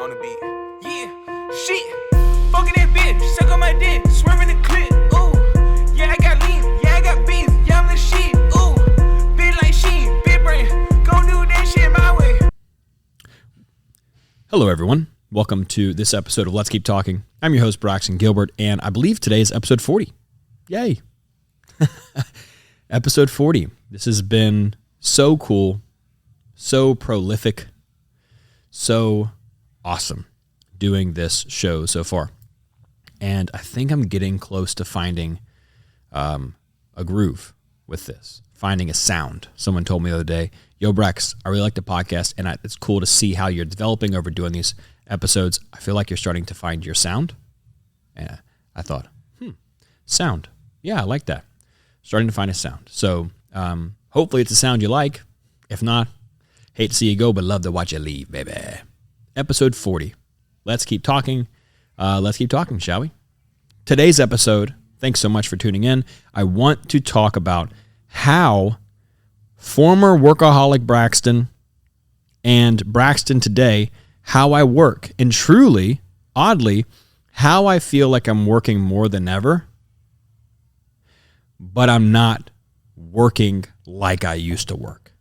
on the beat. Yeah, shit. Fucking that bitch, suck on my dick, swerving the clip. Ooh, yeah, I got lean, yeah, I got beans, yeah, I'm the shit. Ooh, big like Sheen, big brain, gon' do that shit my way. Hello, everyone. Welcome to this episode of Let's Keep Talking. I'm your host, Braxton Gilbert, and I believe today is episode 40. Yay. Episode 40. This has been so cool, so prolific, so awesome doing this show so far. And I think I'm getting close to finding a groove with this, finding a sound. Someone told me the other day, yo, Brex, I really like the podcast, and it's cool to see how you're developing over doing these episodes. I feel like you're starting to find your sound. And I thought, sound. Yeah, I like that. Starting to find a sound. So hopefully it's a sound you like. If not, hate to see you go, but love to watch you leave, baby. Episode 40. Let's keep talking. Let's keep talking, shall we? Today's episode, thanks so much for tuning in. I want to talk about how former workaholic Braxton and Braxton today, how I work, and truly, oddly, how I feel like I'm working more than ever, but I'm not working like I used to work.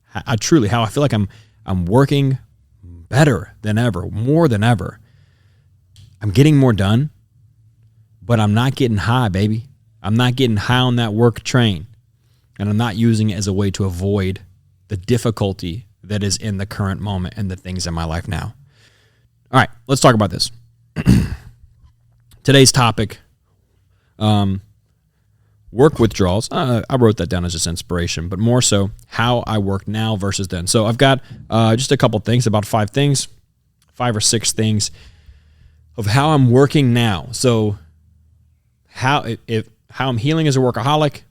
How I feel like I'm working better than ever, more than ever. I'm getting more done, but I'm not getting high, baby. I'm not getting high on that work train, and I'm not using it as a way to avoid the difficulty that is in the current moment and the things in my life now. All right, let's talk about this. Today's topic, work withdrawals. I wrote that down as just inspiration, but more so how I work now versus then. So I've got just a couple things, about 5 or 6 things of how I'm working now. So how I'm healing as a workaholic,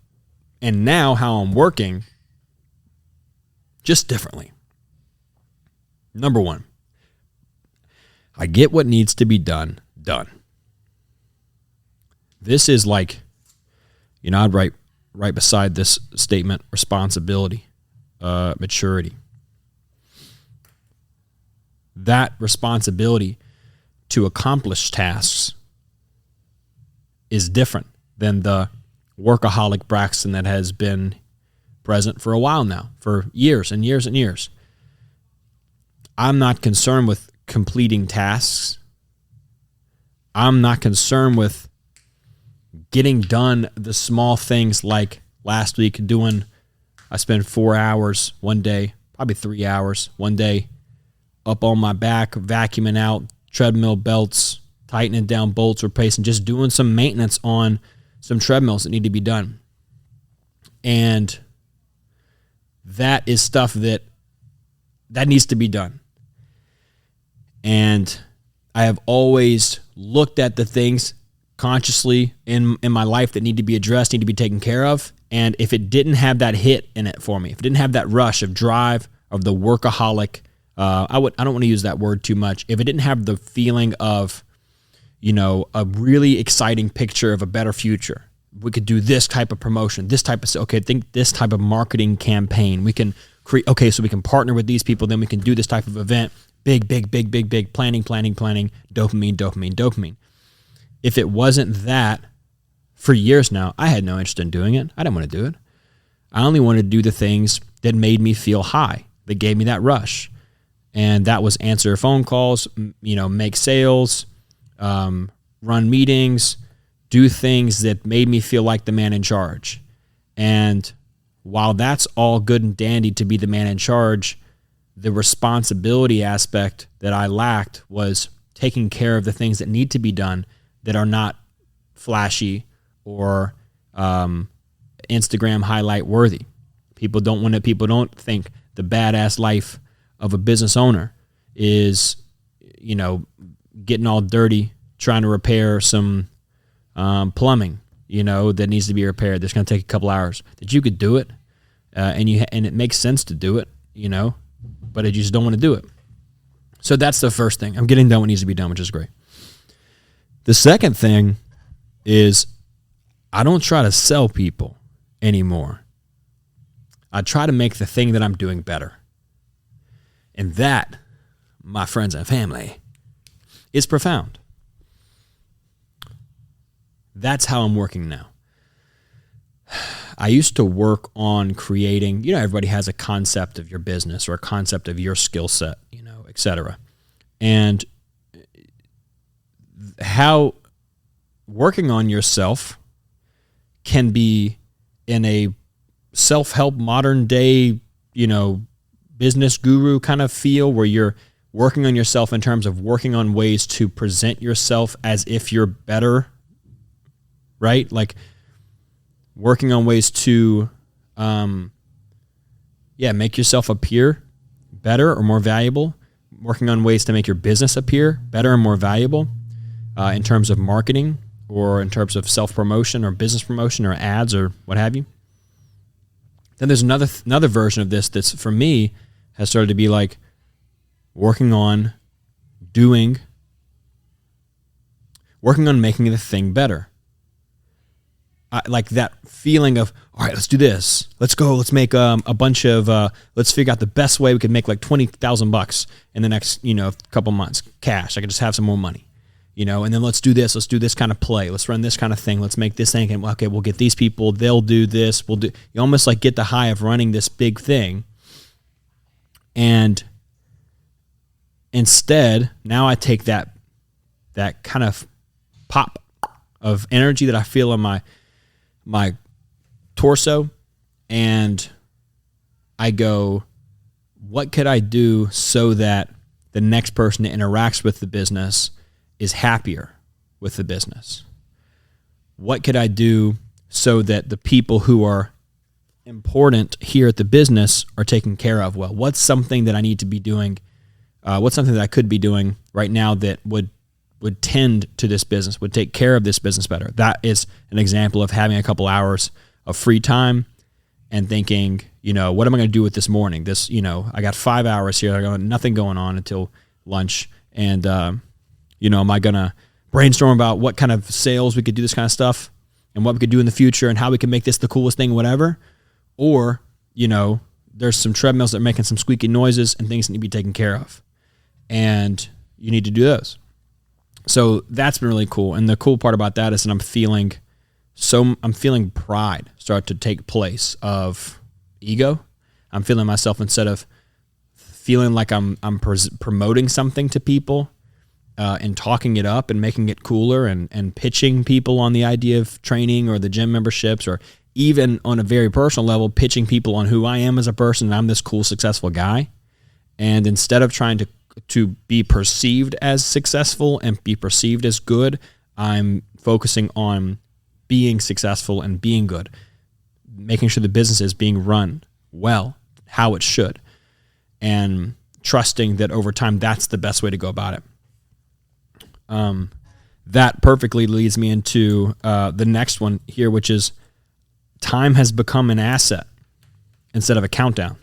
and now how I'm working just differently. Number 1, I get what needs to be done. This is like, I'd write right beside this statement, responsibility, maturity. That responsibility to accomplish tasks is different than the workaholic Braxton that has been present for a while now, for years and years and years. I'm not concerned with completing tasks. I'm not concerned with getting done the small things like last week I spent 4 hours one day, probably 3 hours one day, up on my back, vacuuming out treadmill belts, tightening down bolts, replacing, just doing some maintenance on some treadmills that need to be done. And that is stuff that needs to be done. And I have always looked at the things consciously in my life that need to be addressed, need to be taken care of. And if it didn't have that hit in it for me, if it didn't have that rush of drive of the workaholic, I don't want to use that word too much. If it didn't have the feeling of, a really exciting picture of a better future, we could do this type of promotion, think this type of marketing campaign. We can create, so we can partner with these people, then we can do this type of event. Big, planning, dopamine. If it wasn't that, for years now, I had no interest in doing it. I didn't want to do it. I only wanted to do the things that made me feel high, that gave me that rush. And that was answer phone calls, make sales, run meetings, do things that made me feel like the man in charge. And while that's all good and dandy to be the man in charge, the responsibility aspect that I lacked was taking care of the things that need to be done that are not flashy or Instagram highlight worthy. People don't think the badass life of a business owner is, getting all dirty, trying to repair some plumbing, that needs to be repaired. That's going to take a couple hours. That you could do it, and it makes sense to do it, but I just don't want to do it. So that's the first thing. I'm getting done what needs to be done, which is great. The second thing is I don't try to sell people anymore. I try to make the thing that I'm doing better. And that, my friends and family is profound. That's how I'm working now. I used to work on creating, everybody has a concept of your business or a concept of your skill set, et cetera. And how working on yourself can be in a self-help modern day, business guru kind of feel where you're working on yourself in terms of working on ways to present yourself as if you're better, right? Like working on ways to, make yourself appear better or more valuable, working on ways to make your business appear better and more valuable in terms of marketing or in terms of self-promotion or business promotion or ads or what have you. Then there's another version of this that's, for me, has started to be like working on making the thing better. Like that feeling of, all right, let's do this. Let's go. Let's make a bunch of, let's figure out the best way we could make like $20,000 in the next, couple months, cash. I could just have some more money, and then let's do this kind of play. Let's run this kind of thing. Let's make this thing. And okay, we'll get these people. They'll do this. You almost like get the high of running this big thing. And instead, now I take that kind of pop of energy that I feel in my torso, and I go, what could I do so that the next person that interacts with the business is happier with the business? What could I do so that the people who are important here at the business are taken care of well? What's something that I need to be doing? What's something that I could be doing right now that would tend to this business, would take care of this business better? That is an example of having a couple hours of free time and thinking, what am I going to do with this morning? I got 5 hours here. I got nothing going on until lunch. And, am I going to brainstorm about what kind of sales we could do, this kind of stuff, and what we could do in the future and how we can make this the coolest thing, whatever? Or, there's some treadmills that are making some squeaky noises and things that need to be taken care of. And you need to do those. So that's been really cool. And the cool part about that is that I'm feeling pride start to take place of ego. I'm feeling myself, instead of feeling like I'm promoting something to people and talking it up and making it cooler and pitching people on the idea of training or the gym memberships, or even on a very personal level, pitching people on who I am as a person, and I'm this cool, successful guy. And instead of trying to be perceived as successful and be perceived as good, I'm focusing on being successful and being good, making sure the business is being run well, how it should, and trusting that over time that's the best way to go about it. That perfectly leads me into the next one here, which is time has become an asset instead of a countdown.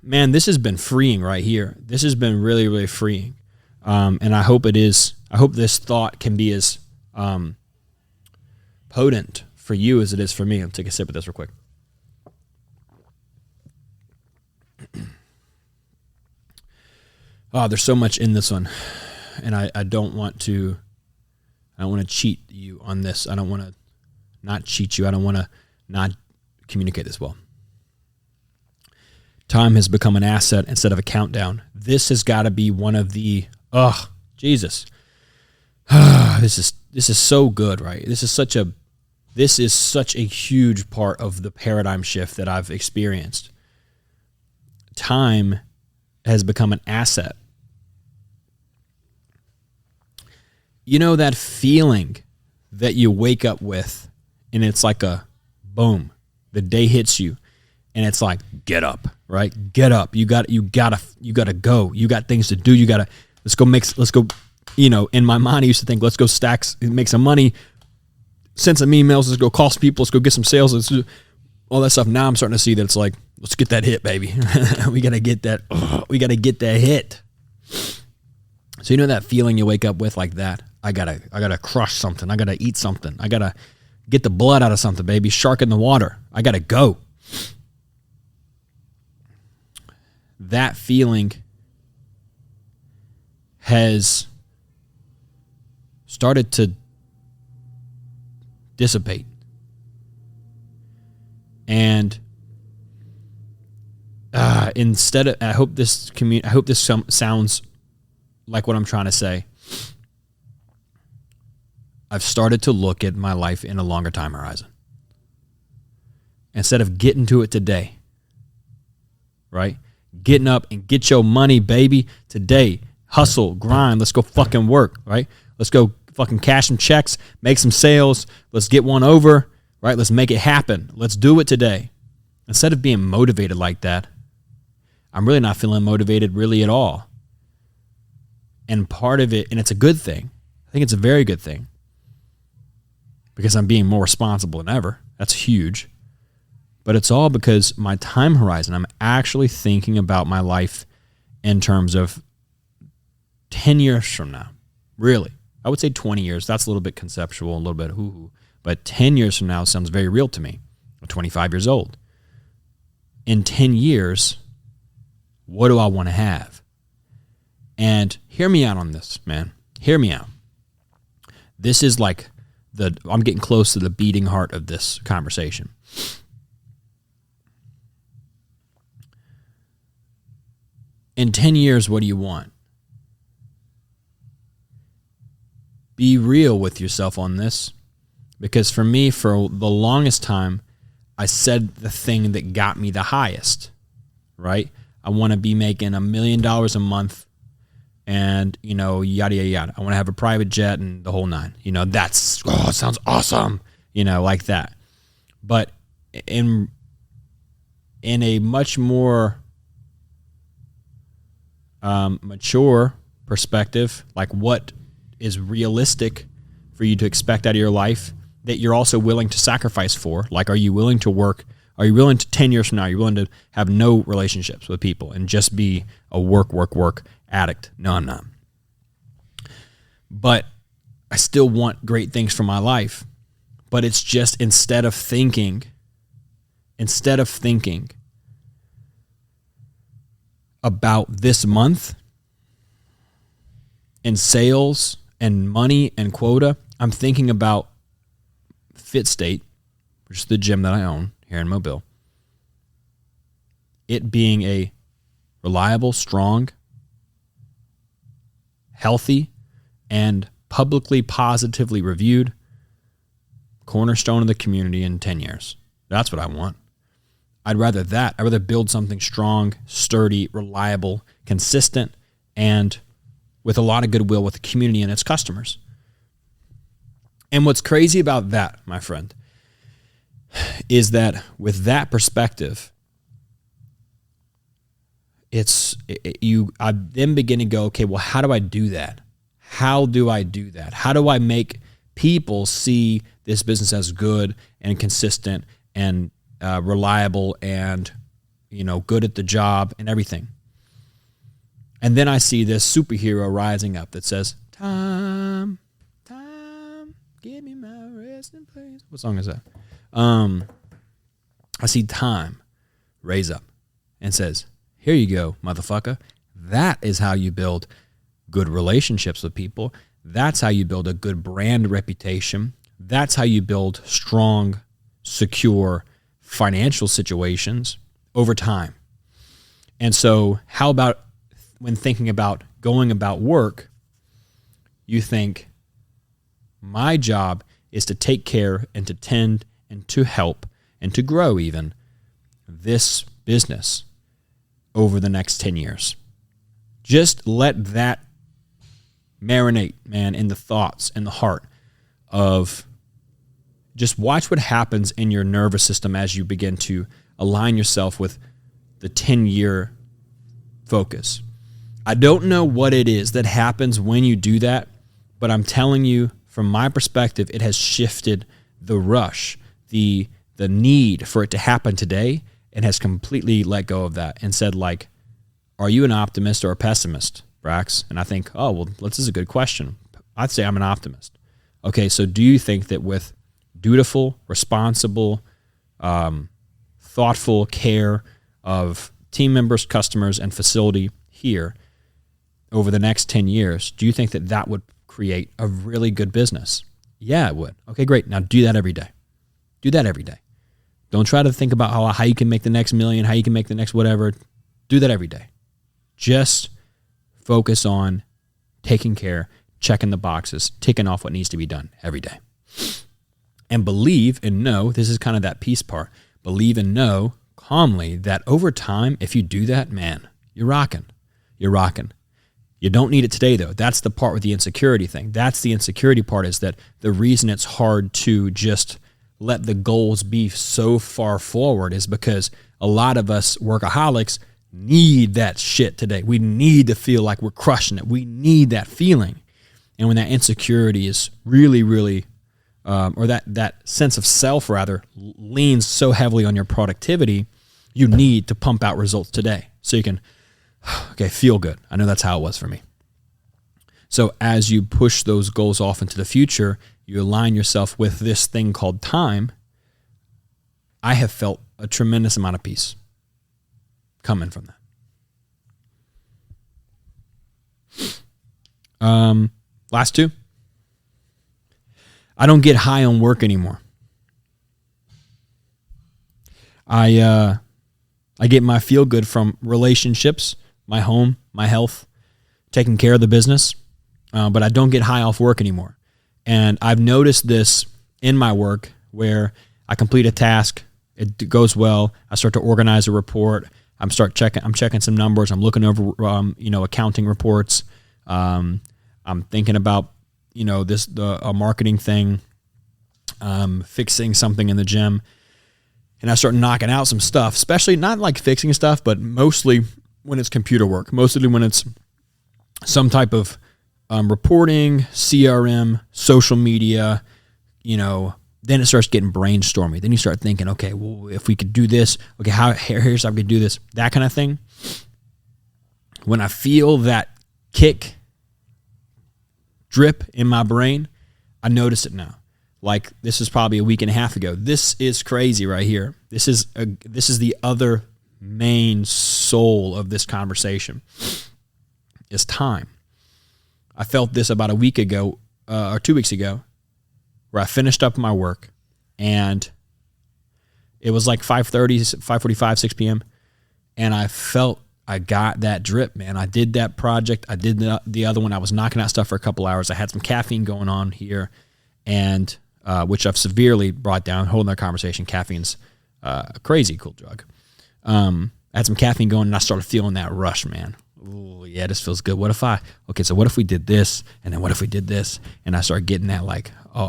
Man, this has been freeing right here. This has been really, really freeing. And I hope this thought can be as potent for you as it is for me. I'll take a sip of this real quick. Oh, there's so much in this one. And I don't want to cheat you on this. I don't want to not cheat you. I don't want to not communicate this well. Time has become an asset instead of a countdown. This has got to be one of the, Jesus. This is so good, right? This is such a huge part of the paradigm shift that I've experienced. Time has become an asset. That feeling that you wake up with, and it's like a boom, the day hits you, and it's like, get up, right? Get up. You gotta go. You got things to do. Let's go. In my mind, I used to think, let's go make some money, send some emails, let's go call some people, let's go get some sales, let's do all that stuff. Now I'm starting to see that it's like, let's get that hit, baby. We gotta get that. We gotta get that hit. So that feeling you wake up with like that. I gotta crush something. I gotta eat something. I gotta get the blood out of something, baby. Shark in the water. I gotta go. That feeling has started to dissipate. And instead of, I hope this sounds like what I'm trying to say. I've started to look at my life in a longer time horizon. Instead of getting to it today, right? Getting up and get your money, baby, today. Hustle, grind, let's go fucking work, right? Let's go fucking cash some checks, make some sales. Let's get one over, right? Let's make it happen. Let's do it today. Instead of being motivated like that, I'm really not feeling motivated really at all. And part of it, and it's a good thing. I think it's a very good thing because I'm being more responsible than ever. That's huge. But it's all because my time horizon, I'm actually thinking about my life in terms of 10 years from now. Really. I would say 20 years. That's a little bit conceptual, a little bit hoo-hoo. But 10 years from now sounds very real to me. I'm 25 years old. In 10 years, what do I want to have? And hear me out on this, man. Hear me out. This is like I'm getting close to the beating heart of this conversation. In 10 years, what do you want? Be real with yourself on this. Because for me, for the longest time, I said the thing that got me the highest, right? I want to be making $1 million a month and, yada, yada, yada. I want to have a private jet and the whole nine. It sounds awesome, like that. But in a much more mature perspective, like what is realistic for you to expect out of your life that you're also willing to sacrifice for? Like, are you willing to work? Are you willing to 10 years from now, you're willing to have no relationships with people and just be a work addict? No, I'm not. But I still want great things for my life. But it's just instead of thinking about this month and sales and money and quota, I'm thinking about Fit State, which is the gym that I own here in Mobile. It being a reliable, strong, healthy, and publicly positively reviewed cornerstone of the community in 10 years. That's what I want. I'd rather that. I'd rather build something strong, sturdy, reliable, consistent, and with a lot of goodwill with the community and its customers. And what's crazy about that, my friend, is that with that perspective, I then begin to go, okay, well, how do I do that? How do I do that? How do I make people see this business as good and consistent and reliable and, good at the job and everything? And then I see this superhero rising up that says, time, give me my resting place. What song is that? I see time raise up and says, here you go, motherfucker. That is how you build good relationships with people. That's how you build a good brand reputation. That's how you build strong, secure financial situations over time. And so how about when thinking about going about work, you think, my job is to take care and to tend and to help and to grow even this business over the next 10 years. Just let that marinate, man, in the thoughts and the heart of just watch what happens in your nervous system as you begin to align yourself with the 10-year focus. I don't know what it is that happens when you do that, but I'm telling you, from my perspective, it has shifted the rush, the need for it to happen today, and has completely let go of that and said, like, are you an optimist or a pessimist, Brax? And I think, oh, well, this is a good question. I'd say I'm an optimist. Okay, so do you think that with dutiful, responsible, thoughtful care of team members, customers, and facility here, over the next 10 years, do you think that that would create a really good business? Yeah, it would. Okay, great. Now do that every day. Do that every day. Don't try to think about how you can make the next million, how you can make the next whatever. Do that every day. Just focus on taking care, checking the boxes, ticking off what needs to be done every day. And believe and know, this is kind of that peace part, believe and know calmly that over time, if you do that, man, you're rocking. You're rocking. You don't need it today, though. That's the part with the insecurity thing. That's the insecurity part, is that the reason it's hard to just let the goals be so far forward is because a lot of us workaholics need that shit today. We need to feel like we're crushing it. We need that feeling. And when that insecurity is really, really, or that sense of self, rather, leans so heavily on your productivity, you need to pump out results today so you can, okay, feel good. I know that's how it was for me. So as you push those goals off into the future, you align yourself with this thing called time. I have felt a tremendous amount of peace coming from that. Last two. I don't get high on work anymore. I get my feel good from relationships, my home, my health, taking care of the business, but I don't get high off work anymore. And I've noticed this in my work where I complete a task, it goes well, I start to organize a report, I'm checking some numbers, I'm looking over accounting reports, I'm thinking about a marketing thing, fixing something in the gym, and I start knocking out some stuff, especially not like fixing stuff, but mostly when it's computer work, mostly when it's some type of reporting, CRM, social media, then it starts getting brainstormy. Then you start thinking, okay, well, if we could do this, okay, here's how we could do this, that kind of thing. When I feel that kick drip in my brain, I notice it now. Like, this is probably a week and a half ago. This is crazy right here. This is the other main soul of this conversation, is time. I felt this about a week ago, or 2 weeks ago, where I finished up my work, and it was like 5:30, 5:45, 6 p.m., and I felt I got that drip, man. I did that project. I did the other one. I was knocking out stuff for a couple hours. I had some caffeine going on here, and which I've severely brought down. Whole nother conversation. Caffeine's a crazy cool drug. I had some caffeine going, and I started feeling that rush, man. Ooh, yeah, this feels good. What if we did this, and then what if we did this? And I started getting that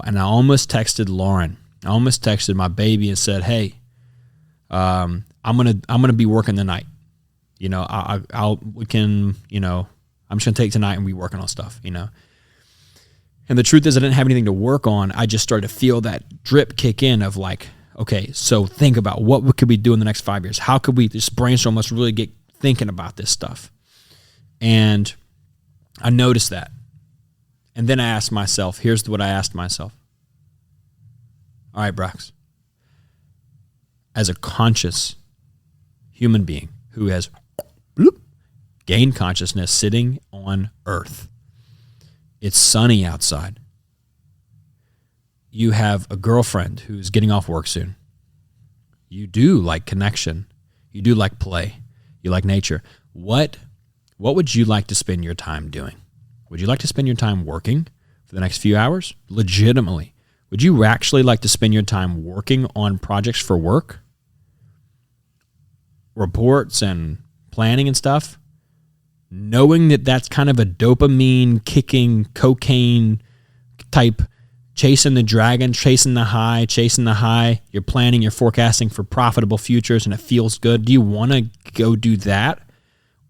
and I almost texted Lauren. I almost texted my baby and said, hey, I'm gonna be working the night. I'm just gonna take tonight and be working on stuff, And the truth is, I didn't have anything to work on. I just started to feel that drip kick in of like, okay, so think about what could we do in the next 5 years? How could we just brainstorm? Let's really get thinking about this stuff. And I noticed that. And then I asked myself, here's what I asked myself. All right, Brox, as a conscious human being who has gained consciousness sitting on Earth, it's sunny outside. You have a girlfriend who's getting off work soon. You do like connection. You do like play. You like nature. What would you like to spend your time doing? Would you like to spend your time working for the next few hours? Legitimately. Would you actually like to spend your time working on projects for work? Reports and planning and stuff? Knowing that that's kind of a dopamine kicking, cocaine type, chasing the dragon, chasing the high. You're planning, you're forecasting for profitable futures, and it feels good. Do you want to go do that?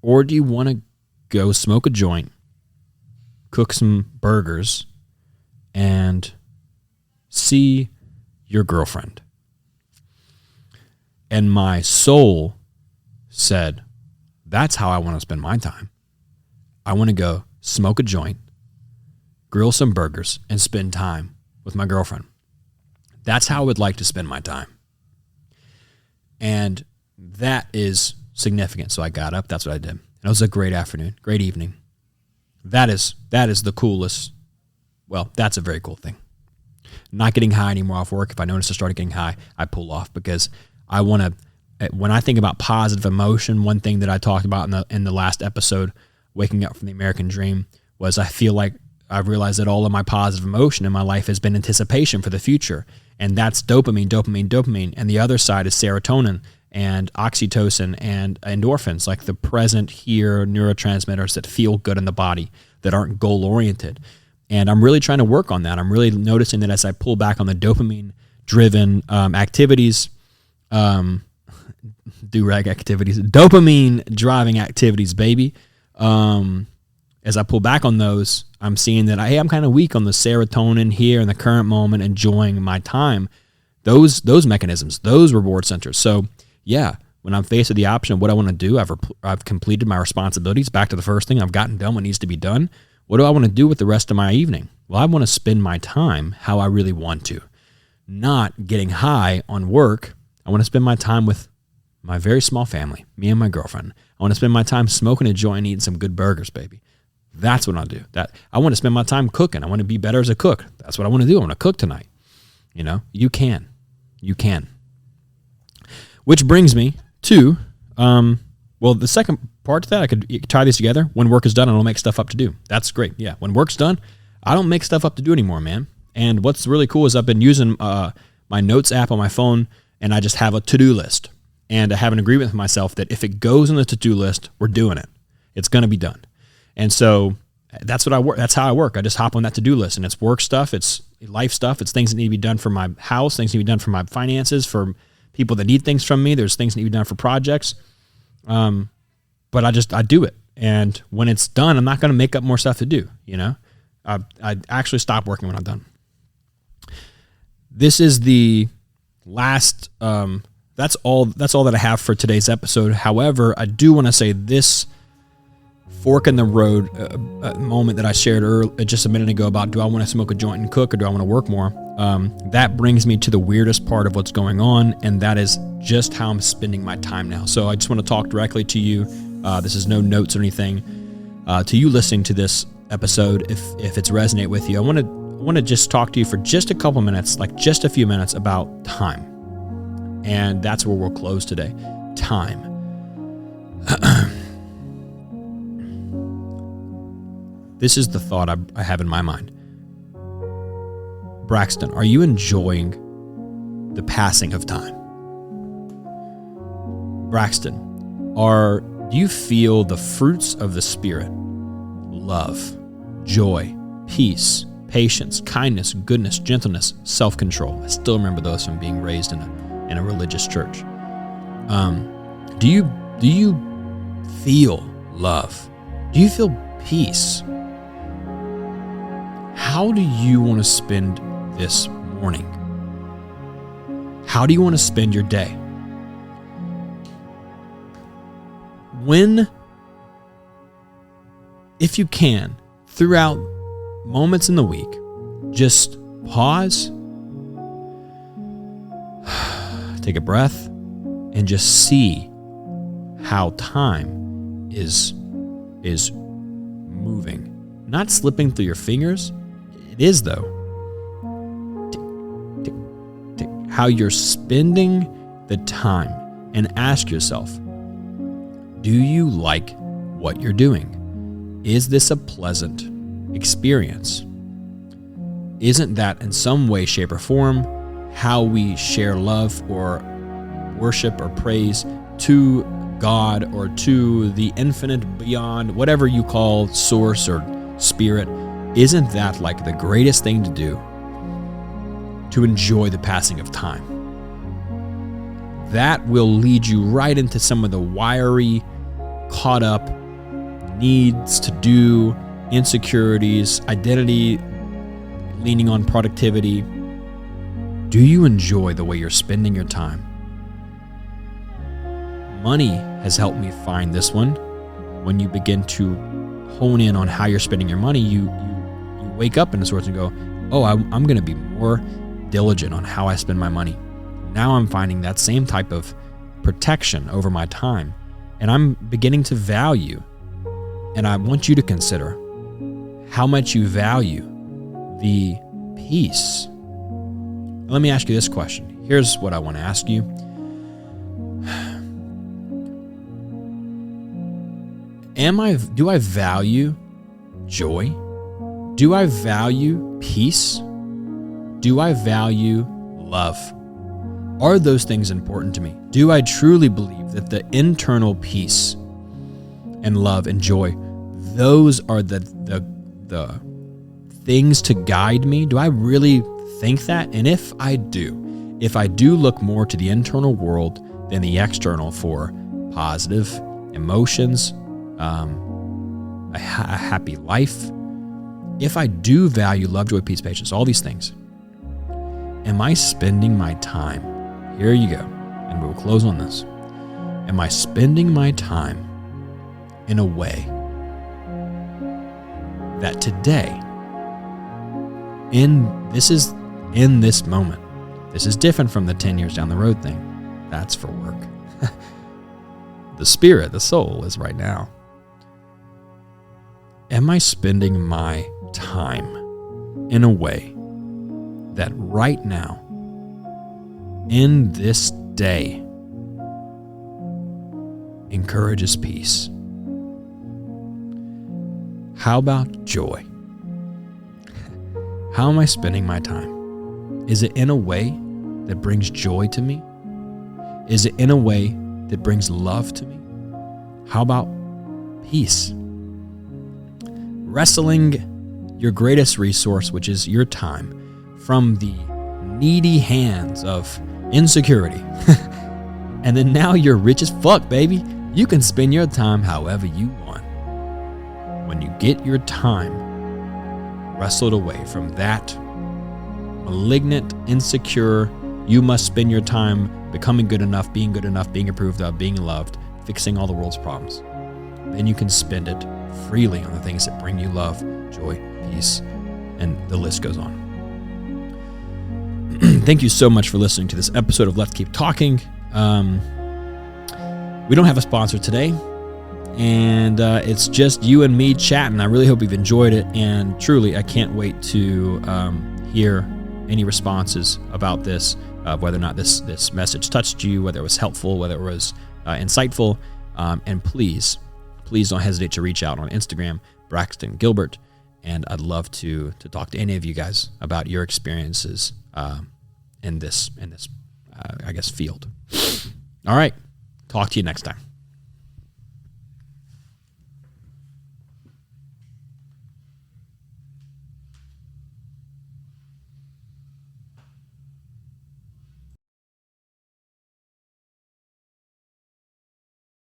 Or do you want to go smoke a joint, cook some burgers, and see your girlfriend? And my soul said, that's how I want to spend my time. I want to go smoke a joint, grill some burgers, and spend time with my girlfriend. That's how I would like to spend my time. And that is significant. So I got up. That's what I did. And it was a great afternoon, great evening. That is the coolest. Well, that's a very cool thing. Not getting high anymore off work. If I notice I started getting high, I pull off because I want to. When I think about positive emotion, one thing that I talked about in the last episode, Waking Up from the American Dream, was I feel like I've realized that all of my positive emotion in my life has been anticipation for the future. And that's dopamine. And the other side is serotonin and oxytocin and endorphins, like the present here neurotransmitters that feel good in the body, that aren't goal-oriented. And I'm really trying to work on that. I'm really noticing that as I pull back on the dopamine-driven activities, do-rag activities, dopamine-driving activities, baby. As I pull back on those, I'm seeing that, hey, I'm kind of weak on the serotonin here in the current moment, enjoying my time. Those mechanisms, those reward centers. So, yeah, when I'm faced with the option of what I want to do, I've completed my responsibilities. Back to the first thing, I've gotten done what needs to be done. What do I want to do with the rest of my evening? Well, I want to spend my time how I really want to, not getting high on work. I want to spend my time with my very small family, me and my girlfriend. I want to spend my time smoking a joint and eating some good burgers, baby. That's what I'll do. I want to spend my time cooking. I want to be better as a cook. That's what I want to do. I want to cook tonight. You can. Which brings me to, the second part to that, I could tie these together. When work is done, I don't make stuff up to do. That's great. Yeah, when work's done, I don't make stuff up to do anymore, man. And what's really cool is I've been using my notes app on my phone, and I just have a to-do list. And I have an agreement with myself that if it goes on the to-do list, we're doing it. It's going to be done. And so that's what I work. That's how I work. I just hop on that to-do list, and it's work stuff. It's life stuff. It's things that need to be done for my house, things that need to be done for my finances, for people that need things from me. There's things that need to be done for projects. But I do it. And when it's done, I'm not going to make up more stuff to do. I actually stop working when I'm done. This is the last, that's all that I have for today's episode. However, I do want to say this fork in the road moment that I shared just a minute ago about, do I want to smoke a joint and cook, or do I want to work more? That brings me to the weirdest part of what's going on, and that is just how I'm spending my time now. So I just want to talk directly to you. This is no notes or anything. To you listening to this episode, if it's resonate with you, I want to just talk to you for just a couple minutes, like just a few minutes, about time. And that's where we'll close today. Time. This is the thought I have in my mind. Braxton, are you enjoying the passing of time? Braxton, do you feel the fruits of the Spirit? Love, joy, peace, patience, kindness, goodness, gentleness, self-control. I still remember those from being raised in a religious church. Do you feel love? Do you feel peace? How do you want to spend this morning? How do you want to spend your day? If you can, throughout moments in the week, just pause, take a breath, and just see how time is moving. Not slipping through your fingers. It is, though. Tick, tick, tick. How you're spending the time, and ask yourself, do you like what you're doing? Is this a pleasant experience? Isn't that in some way, shape, or form how we share love or worship or praise to God or to the infinite beyond, whatever you call source or spirit? Isn't that like the greatest thing to do, to enjoy the passing of time? That will lead you right into some of the wiry, caught up needs to do, insecurities, identity, leaning on productivity. Do you enjoy the way you're spending your time? Money has helped me find this one. When you begin to hone in on how you're spending your money, you wake up in the sorts and go, oh, I'm going to be more diligent on how I spend my money. Now I'm finding that same type of protection over my time, and I'm beginning to value. And I want you to consider, how much you value the peace. Let me ask you this question. Here's what I want to ask you. Do I value joy? Do I value peace? Do I value love? Are those things important to me? Do I truly believe that the internal peace and love and joy, those are the things to guide me? Do I really think that? And if I do look more to the internal world than the external for positive emotions, a happy life, if I do value love, joy, peace, patience, all these things, am I spending my time, here you go, and we'll close on this, am I spending my time in a way that today, in this moment, this is different from the 10 years down the road thing, that's for work. The spirit, the soul is right now. Am I spending my time in a way that right now, in this day, encourages peace? How about joy? How am I spending my time? Is it in a way that brings joy to me? Is it in a way that brings love to me? How about peace? Wrestling your greatest resource, which is your time, from the needy hands of insecurity. And then now you're rich as fuck, baby. You can spend your time however you want. When you get your time wrestled away from that malignant, insecure, you must spend your time becoming good enough, being approved of, being loved, fixing all the world's problems, then you can spend it freely on the things that bring you love, joy, peace, and the list goes on. Thank you so much for listening to this episode of Let's Keep Talking. We don't have a sponsor today, and it's just you and me chatting. I really hope you've enjoyed it, and truly, I can't wait to hear any responses about this, whether or not this message touched you, whether it was helpful, whether it was insightful, and please don't hesitate to reach out on Instagram, Braxton Gilbert, and I'd love to talk to any of you guys about your experiences in this field. All right, talk to you next time.